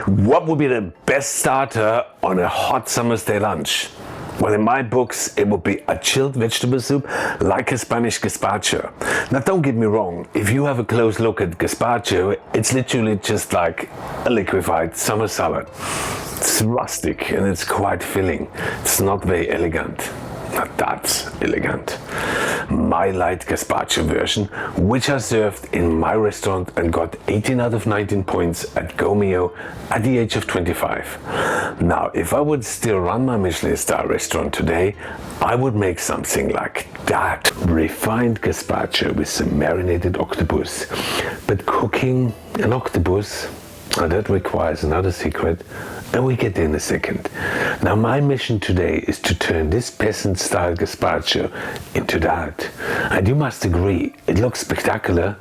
What would be the best starter on a hot summer's day lunch? Well, in my books, it would be a chilled vegetable soup like a Spanish gazpacho. Now, don't get me wrong, if you have a close look at gazpacho, it's literally just like a liquefied summer salad. It's rustic and it's quite filling. It's not very elegant. Not that elegant. My light gazpacho version, which I served in my restaurant and got 18 out of 19 points at Gomeo at the age of 25. Now, if I would still run my Michelin star restaurant today, I would make something like that. Refined gazpacho with some marinated octopus. But cooking an octopus, that requires another secret, and we get there in a second. Now, my mission today is to turn this peasant-style gazpacho into that. And you must agree, it looks spectacular,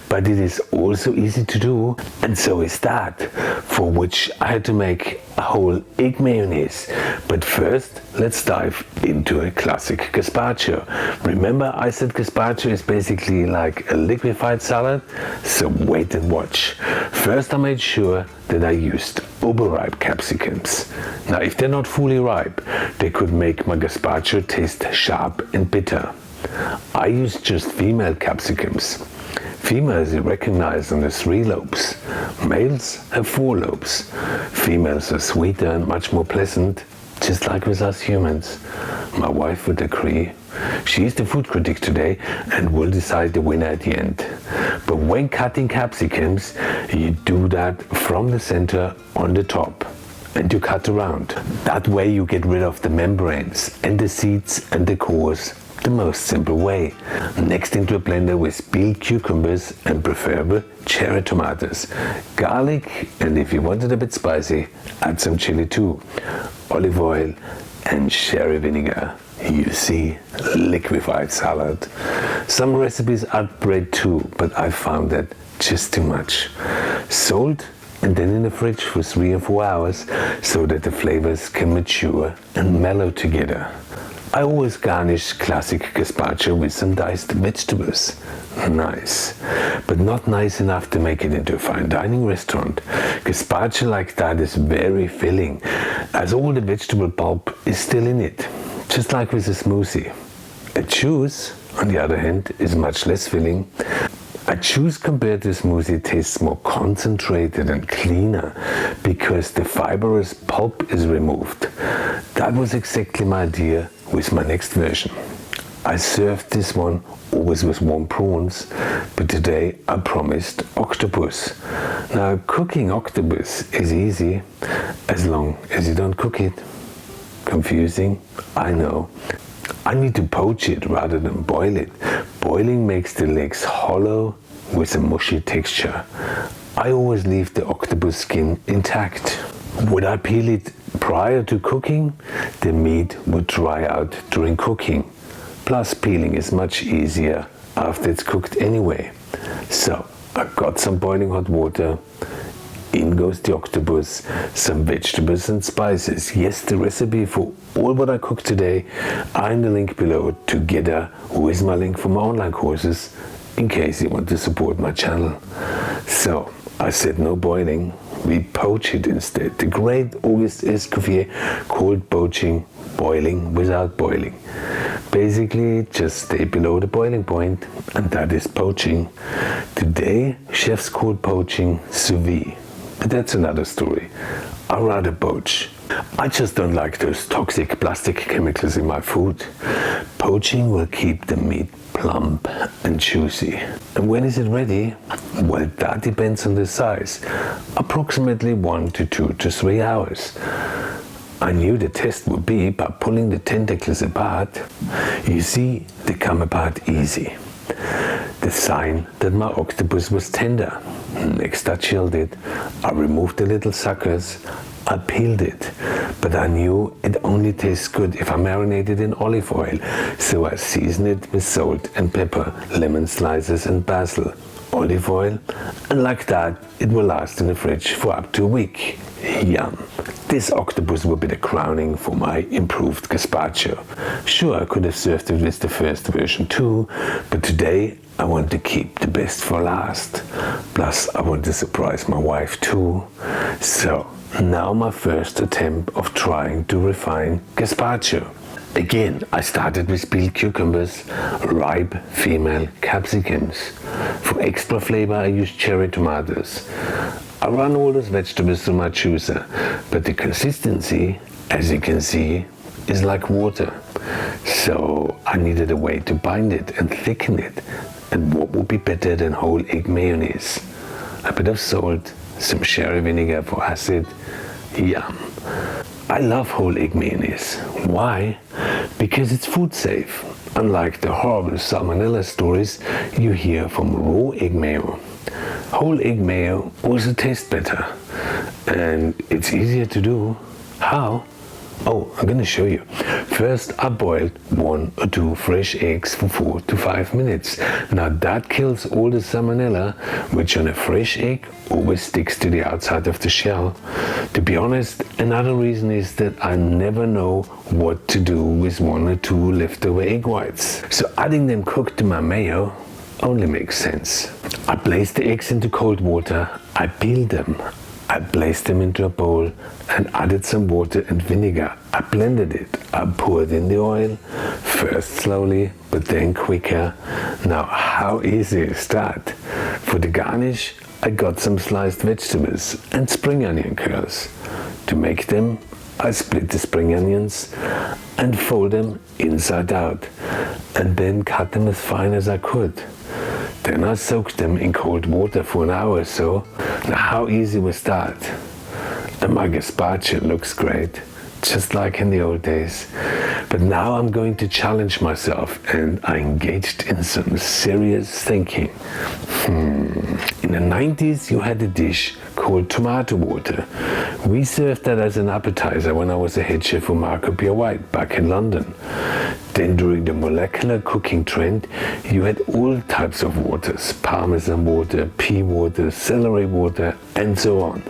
but it is also easy to do, and so is that, for which I had to make a whole egg mayonnaise. But first, let's dive into a classic gazpacho. Remember, I said gazpacho is basically like a liquefied salad? So wait and watch. First, I made sure that I used overripe capsicums. Now, if they're not fully ripe, they could make my gazpacho taste sharp and bitter. I used just female capsicums. Females are recognized on the 3 lobes. Males have 4 lobes. Females are sweeter and much more pleasant, just like with us humans. My wife would agree. She's the food critic today and will decide the winner at the end. But when cutting capsicums, you do that from the center on the top. And you cut around. That way you get rid of the membranes and the seeds and the cores the most simple way. Next, into a blender with peeled cucumbers and preferable cherry tomatoes, garlic, and if you want it a bit spicy, add some chili too, olive oil and sherry vinegar. You see, liquefied salad. Some recipes add bread too, but I found that just too much. Salt and then in the fridge for 3 or 4 hours so that the flavors can mature and mellow together. I always garnish classic gazpacho with some diced vegetables. Nice, but not nice enough to make it into a fine dining restaurant. Gazpacho like that is very filling, as all the vegetable pulp is still in it, just like with a smoothie. A juice, on the other hand, is much less filling. A juice compared to a smoothie tastes more concentrated and cleaner because the fibrous pulp is removed. That was exactly my idea with my next version. I served this one always with warm prawns, but today I promised octopus. Now, cooking octopus is easy as long as you don't cook it. Confusing? I know. I need to poach it rather than boil it. Boiling makes the legs hollow with a mushy texture. I always leave the octopus skin intact. Would I peel it prior to cooking? The meat would dry out during cooking. Plus, peeling is much easier after it's cooked anyway. So, I got some boiling hot water. In goes the octopus, some vegetables and spices. Yes, the recipe for all what I cook today are in the link below, together with my link for my online courses, in case you want to support my channel. So, I said no boiling, we poach it instead. The great Auguste Escoffier called poaching boiling without boiling. Basically, just stay below the boiling point, and that is poaching. Today, chefs call poaching sous vide. But that's another story. I rather poach. I just don't like those toxic plastic chemicals in my food. Poaching will keep the meat plump and juicy. And when is it ready? Well, that depends on the size. Approximately 1 to 2 to 3 hours. I knew the test would be by pulling the tentacles apart. You see, they come apart easy. The sign that my octopus was tender. Next, I chilled it. I removed the little suckers. I peeled it, but I knew it only tastes good if I marinate it in olive oil, so I seasoned it with salt and pepper, lemon slices and basil, olive oil, and like that it will last in the fridge for up to a week. Yum! This octopus will be the crowning for my improved gazpacho. Sure, I could have served it with the first version too, but today I want to keep the best for last. Plus, I want to surprise my wife too. So, now my first attempt of trying to refine gazpacho. Again, I started with peeled cucumbers, ripe female capsicums. For extra flavor, I use cherry tomatoes. I run all those vegetables through my juicer, but the consistency, as you can see, is like water. So I needed a way to bind it and thicken it. And what would be better than whole egg mayonnaise? A bit of salt, some sherry vinegar for acid. Yum. I love whole egg mayonnaise. Why? Because it's food safe, unlike the horrible salmonella stories you hear from raw egg mayo. Whole egg mayo also tastes better, and it's easier to do. How? Oh, I'm gonna show you. First, I boiled 1 or 2 fresh eggs for 4 to 5 minutes. Now that kills all the salmonella, which on a fresh egg always sticks to the outside of the shell. To be honest, another reason is that I never know what to do with 1 or 2 leftover egg whites. So adding them cooked to my mayo only makes sense. I placed the eggs into cold water, I peeled them. I placed them into a bowl and added some water and vinegar. I blended it. I poured in the oil, first slowly, but then quicker. Now, how easy is that? For the garnish, I got some sliced vegetables and spring onion curls. To make them, I split the spring onions and fold them inside out, and then cut them as fine as I could. Then I soaked them in cold water for an hour or so. Now how easy was that? And my gazpacho looks great, just like in the old days. But now I'm going to challenge myself, and I engaged in some serious thinking. In the 90s you had a dish called tomato water. We served that as an appetizer when I was a head chef for Marco Pierre White back in London. Then during the molecular cooking trend, you had all types of waters, parmesan water, pea water, celery water, and so on.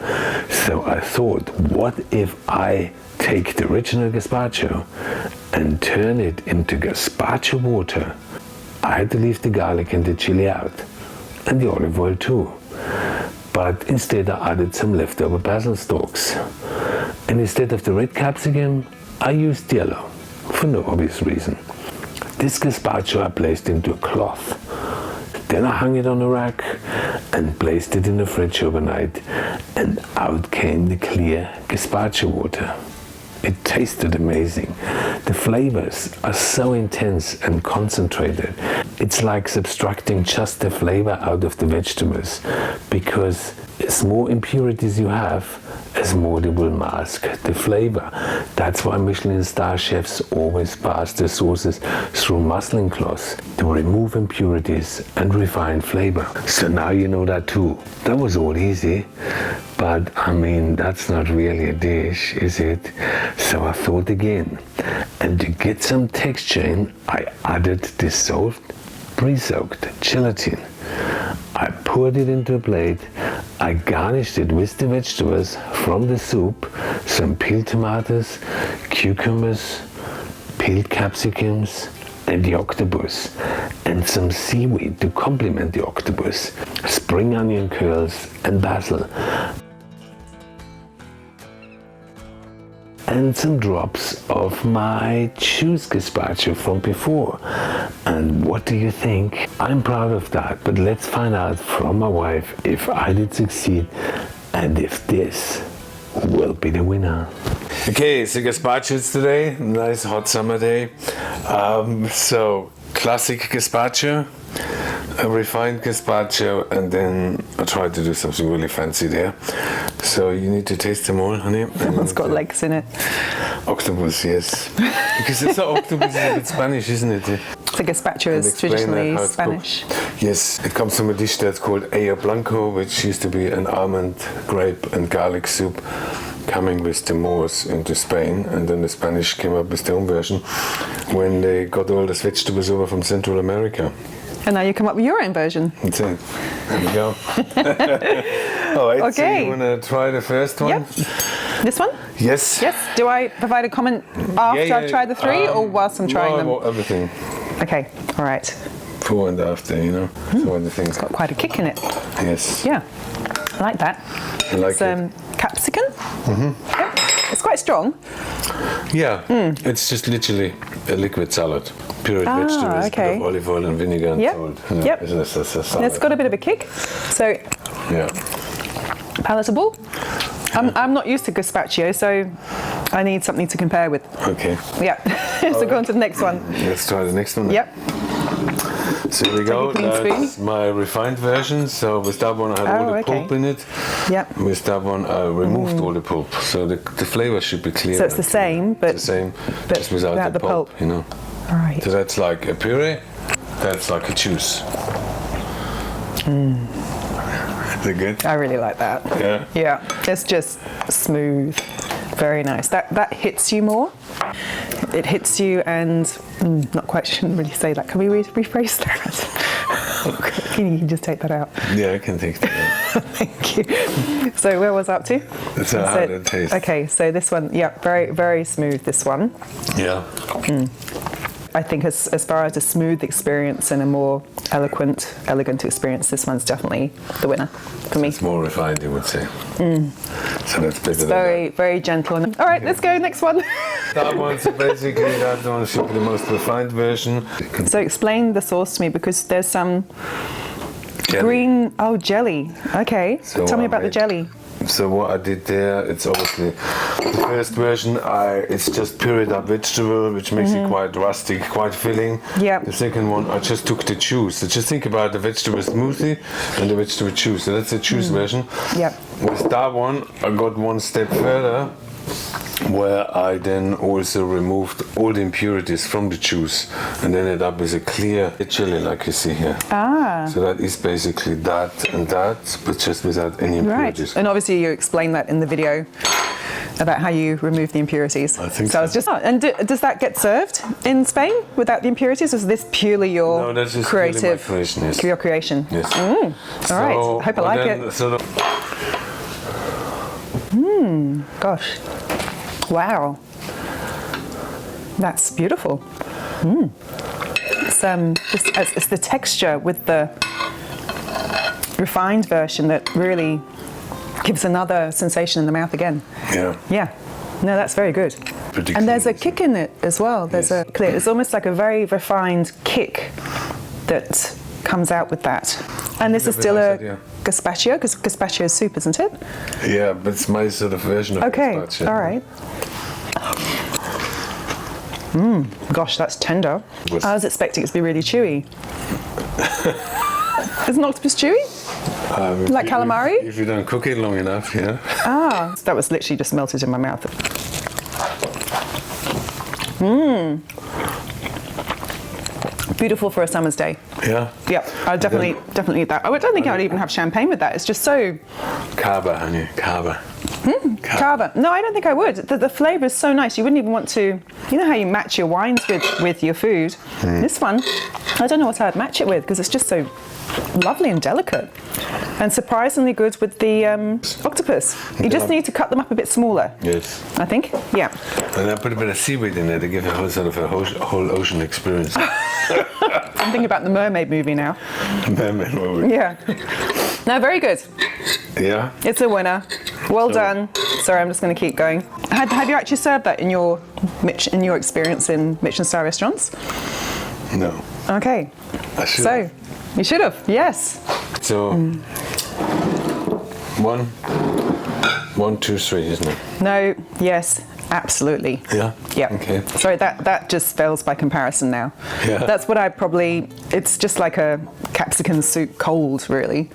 So I thought, what if I take the original gazpacho and turn it into gazpacho water? I had to leave the garlic and the chili out, and the olive oil too. But instead I added some leftover basil stalks. And instead of the red capsicum, I used yellow, for no obvious reason. This gazpacho I placed into a cloth. Then I hung it on a rack and placed it in the fridge overnight, and out came the clear gazpacho water. It tasted amazing. The flavors are so intense and concentrated. It's like subtracting just the flavor out of the vegetables, because as more impurities you have, as more they will mask the flavor. That's why Michelin star chefs always pass their sauces through muslin cloths to remove impurities and refine flavor. So now you know that too. That was all easy, but I mean, that's not really a dish, is it? So I thought again, and to get some texture in, I added dissolved, pre-soaked gelatin. I poured it into a plate. I garnished it with the vegetables from the soup, some peeled tomatoes, cucumbers, peeled capsicums, and the octopus, and some seaweed to complement the octopus, spring onion curls and basil, and some drops of my choose gazpacho from before. And what do you think? I'm proud of that, but let's find out from my wife if I did succeed and if this will be the winner. Okay, so gazpacho today, nice hot summer day. So classic gazpacho, a refined gazpacho, and then I tried to do something really fancy there. So you need to taste them all, honey. Someone's got legs in it. Octopus, yes. Because it's an octopus, is a bit Spanish, isn't it? The gazpacho is traditionally Spanish. Yes, it comes from a dish that's called Ayo Blanco, which used to be an almond, grape, and garlic soup coming with the Moors into Spain, and then the Spanish came up with their own version when they got all those vegetables over from Central America. And now you come up with your own version. That's it. There we go. All right, okay. So you want to try the first one? Yep. This one? Yes. Yes. Do I provide a comment after I've tried the three, or whilst I'm trying them? Everything. Okay. All right. before and after, you know. So what do you think? Got quite a kick in it. Yes. Yeah, I like that. I like It's it. capsicum. Yep. It's quite strong. Yeah, it's just literally a liquid salad. Pureed vegetables, okay. bit of olive oil and vinegar and Yep. salt. Yep. It's a salad. It's got a bit of a kick, so Yeah. palatable. I'm not used to gazpacho, so I need something to compare with. Okay. Yeah. So go on to the next one. Let's try the next one. Yep. So here we go. a clean That's spoon. my refined version. So with that one, I had all the okay. pulp in it. Yep. With that one, I removed all the pulp. So the flavor should be clear. So it's the same, but the same, but just without without the the pulp, pulp. you know. all right. So that's like a puree. That's like a juice. Is it good? I really like that. Yeah. Yeah, it's just smooth, very nice. That hits you more. It hits you, and not quite. Shouldn't really say that. Can we rephrase that? Can you just take that out? Yeah, I can take that. Thank you. So where was I up to? So how did it taste? Okay, so this one, yeah, very very smooth. This one. Yeah. I think as far as a smooth experience and a more elegant experience, this one's definitely the winner for me. It's more refined, you would say. So that's better than Very, very gentle. All right, let's go next one. that one. So basically, that one should be the most refined version. So explain the sauce to me, because there's some Jelly. green, jelly. Okay, So tell me I about the made- jelly. So what I did there, it's obviously the first version. It's just pureed up vegetable, which makes it quite rustic, quite filling. Yep. The second one, I just took the juice. So just think about the vegetable smoothie and the vegetable juice. So that's the juice version. Yep. With that one, I got one step further, where I then also removed all the impurities from the juice and ended up with a clear chili, like you see here. So that is basically that and that, but just without any Right. impurities. And obviously you explained that in the video about how you remove the impurities. I think so. I was just, and does that get served in Spain without the impurities? Or is this purely your No, that's just purely my creative, creation, yes. your creation? Yes. All right, hope I like it. So Gosh, wow, that's beautiful. It's the texture with the refined version that really gives another sensation in the mouth again. yeah, Yeah, no, that's very good. Pretty And there's a clean, kick in it as well. There's Yes. it's almost like a very refined kick that comes out with that. And this is Lovely still a nice idea. gazpacho, because gazpacho is soup, isn't it? yeah, but it's my sort of version of Okay, gazpacho. all right. Gosh, that's tender. Was- I was expecting it to be really chewy. Isn't octopus chewy? Like calamari? If you don't cook it long enough, yeah. That was literally just melted in my mouth. Beautiful for a summer's day. Yeah. Yeah, I definitely eat that. I don't think I would even have champagne with that. It's just so Cava, honey, cava. cava. No, I don't think I would. The flavour is so nice. You wouldn't even want to. You know how you match your wines with your food. This one, I don't know what I'd match it with, because it's just so lovely and delicate, and surprisingly good with the octopus. You just need to cut them up a bit smaller, Yes. I think. Yeah. And I put a bit of seaweed in there to give a whole sort of a whole ocean experience. I'm thinking about the mermaid movie now. Mermaid movie. Yeah. No, very good. Yeah. It's a winner. Well done. Sorry, I'm just going to keep going. Have you actually served that in your experience in Michelin star restaurants? No. Okay. I should. So, you should have. Yes. So, 1, 2, 3, isn't it? No. Yes. Absolutely. Yeah. Yeah. Okay. Sorry, that just fails by comparison now. Yeah. That's what I probably. It's just like a capsicum soup cold, really.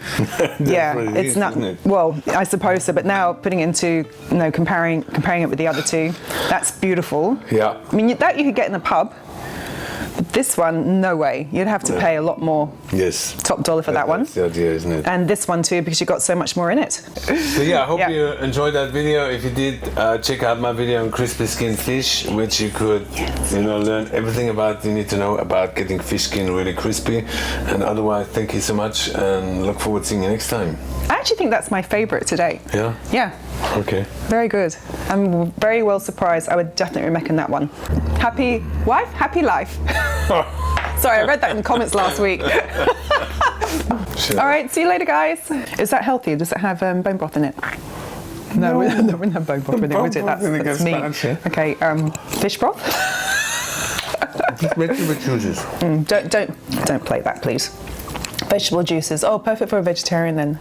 Yeah. what it It's is, not. isn't it? Well, I suppose so. But now putting into comparing it with the other two, that's beautiful. Yeah. I mean, that you could get in a pub. But this one, no way. You'd have to pay a lot more Yes. top dollar for that one. That's the idea, isn't it? And this one too, because you've got so much more in it. So yeah, I hope Yeah. you enjoyed that video. If you did, check out my video on crispy skin fish, which you could, learn everything about you need to know about getting fish skin really crispy. And otherwise, thank you so much, and look forward to seeing you next time. I actually think that's my favourite today. Yeah. Yeah. Okay. Very good. I'm very well surprised. I would definitely recommend that one. Happy wife, happy life. Sorry, I read that in the comments last week. Sure. All right, see you later, guys. Is that healthy? Does it have bone broth in it? No, we don't have bone broth in it, would it? That's meat. Okay, fish broth? Vegetable juices. Don't play that, please. Vegetable juices. Oh, perfect for a vegetarian then.